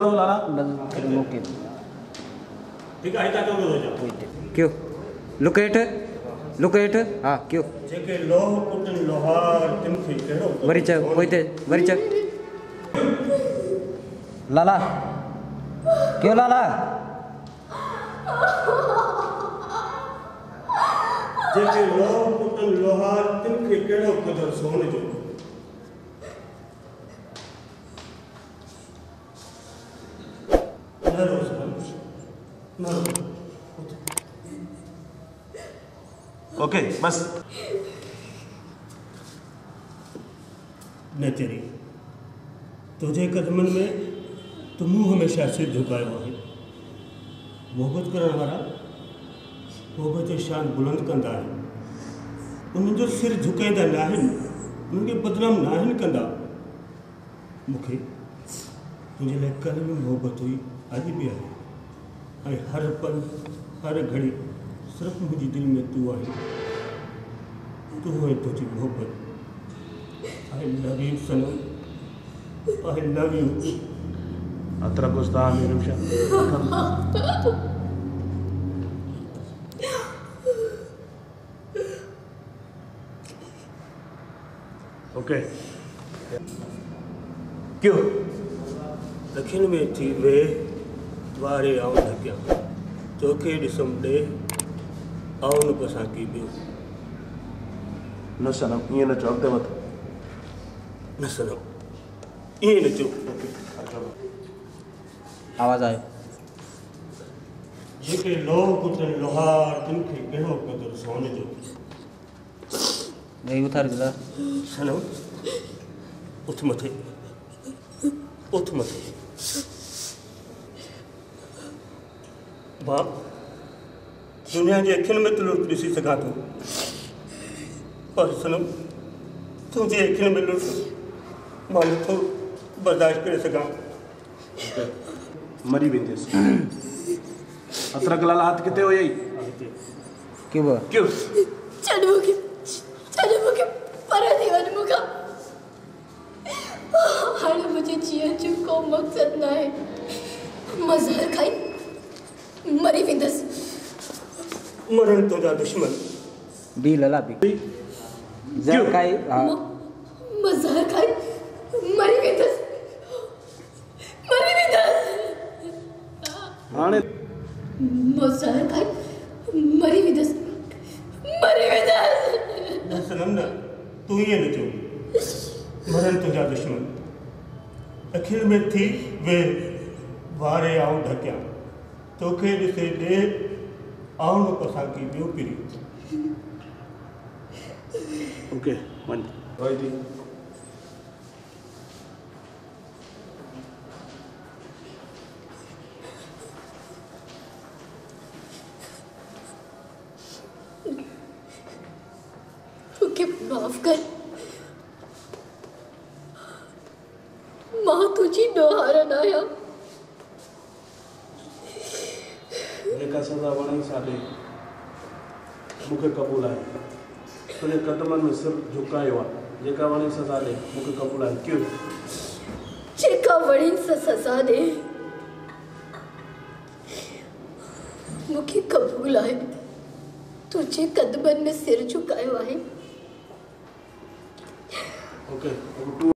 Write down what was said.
लाला मौके ठीक है तो हो जा क्यों लुक हेठ हाँ क्यों जेके लोह कुटन लोहार तिनखे केड़ो वरी च लाला क्यों लाला जेके लोह कुटन लोहार तिनखे केड़ो कदर सोन जो ओके बस न तेरी तुझे कदमन में तो मुंह हमेशा सिर झुकायो है मोहब्बत करण वाला मोहब्बत जो शान बुलंद कंदा है उन जो सिर झुकाईंदा न आहिनि उनके बदनाम न आहिनि कंदा मूंखे तुझे लाइ कल में मोहब्बत हुई अॼु बि आहे ऐं हर पल हर घड़ी सिर्फ मुंहिंजी दिलि में तूं आहे तूं ऐं तुंहिंजी मोहब्बत आई लव यू सनम आई लव यू अतरा गुस्ता मेरे ओके क्यों दक्षिण में थी वे वारे आऊं ढकिया चौके ॾिसम ॾे आऊं न पसां की ॿियो न सनम ईअं न चओ अॻिते वध न सनम ईअं न चओ आवाज़ आयो जेके लोह कुटन लोहार तिनखे कहिड़ो क़दुरु सोन जो नहीं उतार दिला सनम उठ मथे बाप दुनिया जे अखियुनि में लुट ॾिसी सघां थो पर सनम तुंहिंजी अखियुनि में लुट मां नथो बर्दाश्त करे सघां मरी वेंदुसि अतरक लाल हाथ किथे हुई क्यों छॾ मूंखे पर थी वञ मूंखां हाणे मुंहिंजे जीअण जो को मक़सदु न आहे मां ज़हर खाई मरी वेंदसि मरण तुंहिंजा दुश्मन बी लला बी ज़हर खाई मां ज़हर खाई मरी वेंदसि हाणे मां ज़हर खाई मरी वेंदसि न सनम न तूं ईअं न चओ मरण तुंहिंजा दुश्मन अखियुनि में थी वे वारे आऊं ढकिया तोखे ॾिसे ॾे आऊं न पसां की ॿियो पिरी ओके वन माफ कर मां तुझी ॾोहारन आहियां जेका सज़ा वणे साॾे मूंखे क़बूल आहे तुंहिंजे कदमनि में सिर झुकायो आहे जेका वणे सज़ा ॾे मूंखे क़बूल आहे क्यों जेका वणे सज़ा ॾे मूंखे क़बूल आहे तुझे कदमनि में सिर झुकायो आहे ओके